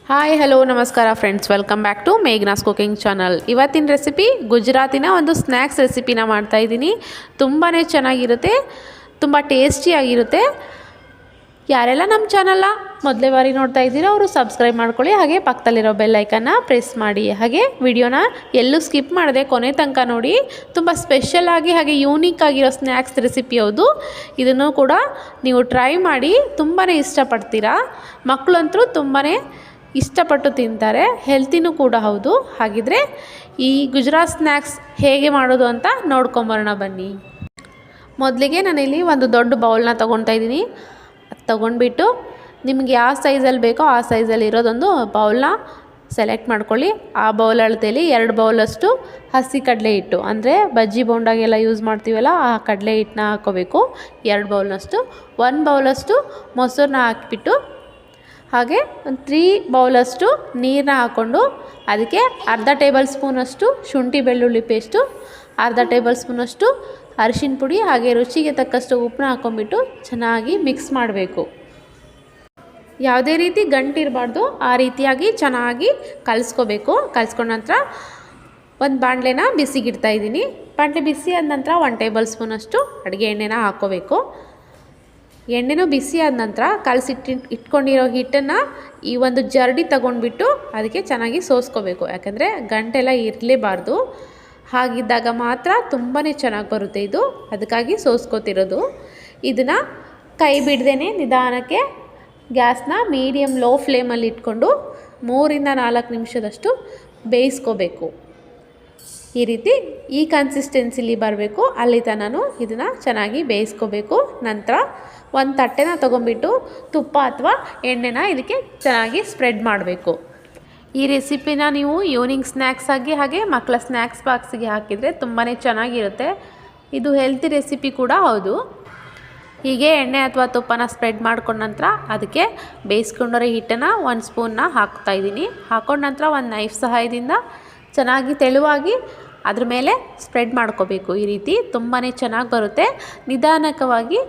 Hi hello ನಮಸ್ಕಾರ friends, welcome back to Meghna's cooking channel. ಇವತ್ತಿನ recipe ಗುಜರಾತಿನ ಒಂದು ಸ್ನ್ಯಾಕ್ಸ್ ರೆಸಿಪಿನ ಮಾಡ್ತಾಯಿದ್ದೀನಿ. ತುಂಬಾ ಚೆನ್ನಾಗಿರುತ್ತೆ, ತುಂಬ ಟೇಸ್ಟಿಯಾಗಿರುತ್ತೆ. ಯಾರೆಲ್ಲ ನಮ್ಮ ಚಾನಲ್ನ ಮೊದಲೇ ಬಾರಿ ನೋಡ್ತಾ ಇದ್ದೀರೋ ಅವರು ಸಬ್ಸ್ಕ್ರೈಬ್ ಮಾಡ್ಕೊಳ್ಳಿ, ಹಾಗೆ ಪಕ್ಕದಲ್ಲಿರೋ ಬೆಲ್ ಐಕನ್ನ ಪ್ರೆಸ್ ಮಾಡಿ. ಹಾಗೆ ವಿಡಿಯೋನ ಎಲ್ಲೂ ಸ್ಕಿಪ್ ಮಾಡದೆ ಕೊನೆ ತನಕ ನೋಡಿ. ತುಂಬ ಸ್ಪೆಷಲಾಗಿ ಹಾಗೆ ಯೂನಿಕ್ ಆಗಿರೋ ಸ್ನ್ಯಾಕ್ಸ್ ರೆಸಿಪಿ ಹೌದು. ಇದನ್ನು ಕೂಡ ನೀವು ಟ್ರೈ ಮಾಡಿ, ತುಂಬಾ ಇಷ್ಟಪಡ್ತೀರಾ. ಮಕ್ಕಳಂತೂ ತುಂಬಾ ಇಷ್ಟಪಟ್ಟು ತಿಂತಾರೆ, ಹೆಲ್ತಿನೂ ಕೂಡ ಹೌದು. ಹಾಗಿದ್ರೆ ಈ ಗುಜರಾತ್ ಸ್ನ್ಯಾಕ್ಸ್ ಹೇಗೆ ಮಾಡೋದು ಅಂತ ನೋಡ್ಕೊಂಬರೋಣ ಬನ್ನಿ. ಮೊದಲಿಗೆ ನಾನಿಲ್ಲಿ ಒಂದು ದೊಡ್ಡ ಬೌಲ್ನ ತೊಗೊಳ್ತಾ ಇದ್ದೀನಿ. ಅದು ತೊಗೊಂಡ್ಬಿಟ್ಟು ನಿಮ್ಗೆ ಯಾವ ಸೈಜಲ್ಲಿ ಬೇಕೋ ಆ ಸೈಜಲ್ಲಿ ಇರೋದೊಂದು ಬೌಲ್ನ ಸೆಲೆಕ್ಟ್ ಮಾಡ್ಕೊಳ್ಳಿ. ಆ ಬೌಲ್ ಅಳತೆಯಲ್ಲಿ 2 ಬೌಲಷ್ಟು ಹಸಿ ಕಡಲೆ ಹಿಟ್ಟು, ಅಂದರೆ ಬಜ್ಜಿ ಬೋಂಡಾಗೆಲ್ಲ ಯೂಸ್ ಮಾಡ್ತೀವಲ್ಲ ಆ ಕಡಲೆ ಹಿಟ್ಟನ್ನ ಹಾಕ್ಕೋಬೇಕು. 2 ಬೌಲ್ನಷ್ಟು. 1 ಬೌಲಷ್ಟು ಮೊಸರನ್ನ ಹಾಕಿಬಿಟ್ಟು, ಹಾಗೆ ಒಂದು 3 ಬೌಲಷ್ಟು ನೀರನ್ನ ಹಾಕ್ಕೊಂಡು ಅದಕ್ಕೆ ಅರ್ಧ ಟೇಬಲ್ ಸ್ಪೂನಷ್ಟು ಶುಂಠಿ ಬೆಳ್ಳುಳ್ಳಿ ಪೇಸ್ಟು, ಅರ್ಧ ಟೇಬಲ್ ಸ್ಪೂನಷ್ಟು ಅರಿಶಿನ ಪುಡಿ, ಹಾಗೆ ರುಚಿಗೆ ತಕ್ಕಷ್ಟು ಉಪ್ಪನ್ನ ಹಾಕ್ಕೊಂಬಿಟ್ಟು ಚೆನ್ನಾಗಿ ಮಿಕ್ಸ್ ಮಾಡಬೇಕು. ಯಾವುದೇ ರೀತಿ ಗಂಟಿರಬಾರ್ದು, ಆ ರೀತಿಯಾಗಿ ಚೆನ್ನಾಗಿ ಕಲಿಸ್ಕೋಬೇಕು. ಕಲಿಸ್ಕೊಂಡ ನಂತರ ಒಂದು ಬಾಣಲೆನ ಬಿಸಿಗಿಡ್ತಾ ಇದ್ದೀನಿ. ಬಾಣಲೆ ಬಿಸಿ ಆದ ನಂತರ 1 ಟೇಬಲ್ ಸ್ಪೂನಷ್ಟು ಅಡುಗೆ ಎಣ್ಣೆನ ಹಾಕ್ಕೋಬೇಕು. ಎಣ್ಣೆನೂ ಬಿಸಿ ಆದ ನಂತರ ಇಟ್ಕೊಂಡಿರೋ ಹಿಟ್ಟನ್ನು ಈ ಒಂದು ಜರಡಿ ತಗೊಂಡ್ಬಿಟ್ಟು ಅದಕ್ಕೆ ಚೆನ್ನಾಗಿ ಸೋಸ್ಕೋಬೇಕು. ಯಾಕಂದರೆ ಗಂಟೆಲ್ಲ ಇರಲೇಬಾರ್ದು. ಹಾಗಿದ್ದಾಗ ಮಾತ್ರ ತುಂಬಾ ಚೆನ್ನಾಗಿ ಬರುತ್ತೆ ಇದು, ಅದಕ್ಕಾಗಿ ಸೋಸ್ಕೋತಿರೋದು. ಇದನ್ನು ಕೈ ಬಿಡ್ದೇ ನಿಧಾನಕ್ಕೆ ಗ್ಯಾಸ್ನ ಮೀಡಿಯಮ್ ಲೋ ಫ್ಲೇಮಲ್ಲಿ ಇಟ್ಕೊಂಡು 3 ಇಂದ 4 ನಿಮಿಷದಷ್ಟು ಬೇಯಿಸ್ಕೋಬೇಕು. ಈ ರೀತಿ ಈ ಕನ್ಸಿಸ್ಟೆನ್ಸಿಲಿ ಬರಬೇಕು, ಅಲ್ಲಿ ತನಕ ಇದನ್ನು ಚೆನ್ನಾಗಿ ಬೇಯಿಸ್ಕೋಬೇಕು. ನಂತರ ಒಂದು ತಟ್ಟೆನ ತೊಗೊಂಬಿಟ್ಟು ತುಪ್ಪ ಅಥವಾ ಎಣ್ಣೆನ ಇದಕ್ಕೆ ಚೆನ್ನಾಗಿ ಸ್ಪ್ರೆಡ್ ಮಾಡಬೇಕು. ಈ ರೆಸಿಪಿನ ನೀವು ಈವ್ನಿಂಗ್ ಸ್ನ್ಯಾಕ್ಸ್ ಆಗಿ ಹಾಗೆ ಮಕ್ಕಳ ಸ್ನ್ಯಾಕ್ಸ್ ಬಾಕ್ಸಿಗೆ ಹಾಕಿದರೆ ತುಂಬಾ ಚೆನ್ನಾಗಿರುತ್ತೆ. ಇದು ಹೆಲ್ತಿ ರೆಸಿಪಿ ಕೂಡ ಹೌದು. ಹೀಗೆ ಎಣ್ಣೆ ಅಥವಾ ತುಪ್ಪನ ಸ್ಪ್ರೆಡ್ ಮಾಡ್ಕೊಂಡ ನಂತರ ಅದಕ್ಕೆ ಬೇಯಿಸ್ಕೊಂಡಿರೋ ಹಿಟ್ಟನ್ನು 1 ಸ್ಪೂನ್ನ ಹಾಕ್ತಾಯಿದ್ದೀನಿ. ಹಾಕೊಂಡ ನಂತರ ಒಂದು ನೈಫ್ ಸಹಾಯದಿಂದ ಚೆನ್ನಾಗಿ ತೆಳುವಾಗಿ ಅದ್ರ ಮೇಲೆ ಸ್ಪ್ರೆಡ್ ಮಾಡ್ಕೋಬೇಕು. ಈ ರೀತಿ ತುಂಬಾ ಚೆನ್ನಾಗಿ ಬರುತ್ತೆ. ನಿಧಾನಕವಾಗಿ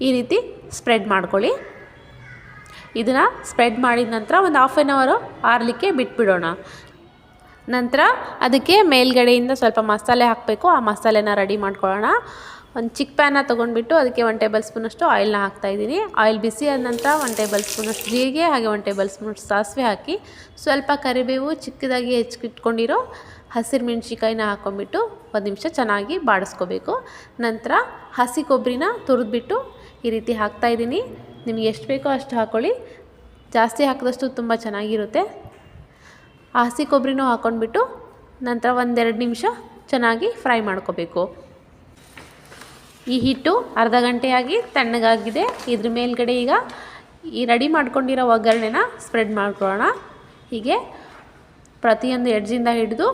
ಈ ರೀತಿ ಸ್ಪ್ರೆಡ್ ಮಾಡ್ಕೊಳ್ಳಿ. ಇದನ್ನು ಸ್ಪ್ರೆಡ್ ಮಾಡಿದ ನಂತರ ಒಂದು 1/2 ಅವರ್ ಆರಲಿಕ್ಕೆ ಬಿಟ್ಬಿಡೋಣ. ನಂತರ ಅದಕ್ಕೆ ಮೇಲ್ಗಡೆಯಿಂದ ಸ್ವಲ್ಪ ಮಸಾಲೆ ಹಾಕಬೇಕು. ಆ ಮಸಾಲೆನ ರೆಡಿ ಮಾಡ್ಕೊಳ್ಳೋಣ. ಒಂದು ಚಿಕ್ಕ ಪ್ಯಾನ ತೊಗೊಂಡ್ಬಿಟ್ಟು ಅದಕ್ಕೆ 1 ಟೇಬಲ್ ಸ್ಪೂನಷ್ಟು ಆಯಿಲ್ನ ಹಾಕ್ತಾಯಿದ್ದೀನಿ. ಆಯಿಲ್ ಬಿಸಿ ಆದ ನಂತರ 1 ಟೇಬಲ್ ಸ್ಪೂನಷ್ಟು ಜೀರಿಗೆ, ಹಾಗೆ 1 ಟೇಬಲ್ ಸ್ಪೂನಷ್ಟು ಸಾಸಿವೆ ಹಾಕಿ ಸ್ವಲ್ಪ ಕರಿಬೇವು, ಚಿಕ್ಕದಾಗಿ ಹೆಚ್ಚಿಟ್ಕೊಂಡಿರೋ ಹಸಿರು ಮೆಣಸಿಕಾಯಿನ ಹಾಕ್ಕೊಂಬಿಟ್ಟು 1 ನಿಮಿಷ ಚೆನ್ನಾಗಿ ಬಾಡಿಸ್ಕೋಬೇಕು. ನಂತರ ಹಸಿ ಕೊಬ್ಬರಿನ ತುರಿದ್ಬಿಟ್ಟು ಈ ರೀತಿ ಹಾಕ್ತಾಯಿದ್ದೀನಿ. ನಿಮಗೆ ಎಷ್ಟು ಬೇಕೋ ಅಷ್ಟು ಹಾಕ್ಕೊಳ್ಳಿ, ಜಾಸ್ತಿ ಹಾಕಿದಷ್ಟು ತುಂಬ ಚೆನ್ನಾಗಿರುತ್ತೆ. ಆ ಹಸಿ ಕೊಬ್ಬರಿನೂ ಹಾಕ್ಕೊಂಡ್ಬಿಟ್ಟು ನಂತರ 1-2 ನಿಮಿಷ ಚೆನ್ನಾಗಿ ಫ್ರೈ ಮಾಡ್ಕೋಬೇಕು. ಈ ಹಿಟ್ಟು ಅರ್ಧ ಗಂಟೆಯಾಗಿ ತಣ್ಣಗಾಗಿದೆ. ಇದ್ರ ಮೇಲ್ಗಡೆ ಈಗ ಈ ರೆಡಿ ಮಾಡ್ಕೊಂಡಿರೋ ಒಗ್ಗರಣೆನ ಸ್ಪ್ರೆಡ್ ಮಾಡ್ಕೊಳ್ಳೋಣ. ಹೀಗೆ ಪ್ರತಿಯೊಂದು ಎಡ್ಜಿಂದ ಹಿಡಿದು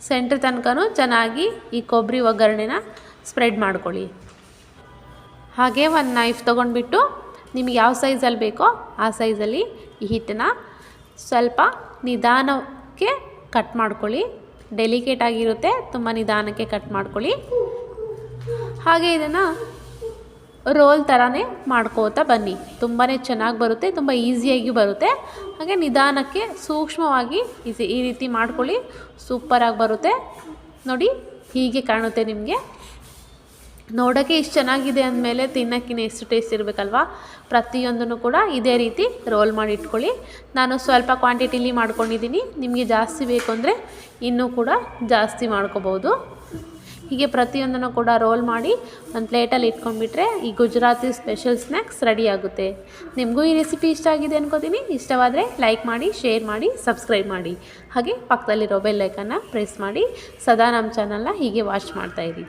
ಸೆಂಟ್ರ್ ತನಕನೂ ಚೆನ್ನಾಗಿ ಈ ಕೊಬ್ಬರಿ ಒಗ್ಗರಣೆನ ಸ್ಪ್ರೆಡ್ ಮಾಡ್ಕೊಳ್ಳಿ. ಹಾಗೆ ಒಂದು ನೈಫ್ ತೊಗೊಂಡ್ಬಿಟ್ಟು ನಿಮಗೆ ಯಾವ ಸೈಜಲ್ಲಿ ಬೇಕೋ ಆ ಸೈಜಲ್ಲಿ ಈ ಹಿಟ್ಟನ್ನು ಸ್ವಲ್ಪ ನಿಧಾನಕ್ಕೆ ಕಟ್ ಮಾಡ್ಕೊಳ್ಳಿ. ಡೆಲಿಕೇಟ್ ಆಗಿರುತ್ತೆ, ತುಂಬ ನಿಧಾನಕ್ಕೆ ಕಟ್ ಮಾಡ್ಕೊಳ್ಳಿ. ಹಾಗೆ ಇದನ್ನು ರೋಲ್ ಥರನೇ ಮಾಡ್ಕೋತಾ ಬನ್ನಿ. ತುಂಬಾ ಚೆನ್ನಾಗಿ ಬರುತ್ತೆ, ತುಂಬ ಈಸಿಯಾಗಿ ಬರುತ್ತೆ. ಹಾಗೆ ನಿಧಾನಕ್ಕೆ ಸೂಕ್ಷ್ಮವಾಗಿ ಈ ರೀತಿ ಮಾಡ್ಕೊಳ್ಳಿ. ಸೂಪರಾಗಿ ಬರುತ್ತೆ ನೋಡಿ. ಹೀಗೆ ಕಾಣುತ್ತೆ ನಿಮಗೆ. ನೋಡೋಕ್ಕೆ ಇಷ್ಟು ಚೆನ್ನಾಗಿದೆ ಅಂದಮೇಲೆ ತಿನ್ನೋಕ್ಕಿಂತ ಎಷ್ಟು ಟೇಸ್ಟ್ ಇರಬೇಕಲ್ವಾ. ಪ್ರತಿಯೊಂದನ್ನು ಕೂಡ ಇದೇ ರೀತಿ ರೋಲ್ ಮಾಡಿ ಇಟ್ಕೊಳ್ಳಿ. ನಾನು ಸ್ವಲ್ಪ ಕ್ವಾಂಟಿಟಿಲಿ ಮಾಡ್ಕೊಂಡಿದ್ದೀನಿ. ನಿಮಗೆ ಜಾಸ್ತಿ ಬೇಕು ಅಂದರೆ ಇನ್ನೂ ಕೂಡ ಜಾಸ್ತಿ ಮಾಡ್ಕೋಬೋದು. ಹೀಗೆ ಪ್ರತಿಯೊಂದನ್ನು ಕೂಡ ರೋಲ್ ಮಾಡಿ ಒಂದು ಪ್ಲೇಟಲ್ಲಿ ಇಟ್ಕೊಂಡ್ಬಿಟ್ರೆ ಈ ಗುಜರಾತಿ ಸ್ಪೆಷಲ್ ಸ್ನ್ಯಾಕ್ಸ್ ರೆಡಿ ಆಗುತ್ತೆ. ನಿಮಗೂ ಈ ರೆಸಿಪಿ ಇಷ್ಟ ಆಗಿದೆ ಅನ್ಕೋತೀನಿ. ಇಷ್ಟವಾದರೆ ಲೈಕ್ ಮಾಡಿ, ಶೇರ್ ಮಾಡಿ, ಸಬ್ಸ್ಕ್ರೈಬ್ ಮಾಡಿ. ಹಾಗೆ ಪಕ್ಕದಲ್ಲಿರೋ ಬೆಲ್ ಐಕನ್ನ ಪ್ರೆಸ್ ಮಾಡಿ. ಸದಾ ನಮ್ಮ ಚಾನಲ್ನ ಹೀಗೆ ವಾಚ್ ಮಾಡ್ತಾಯಿರಿ.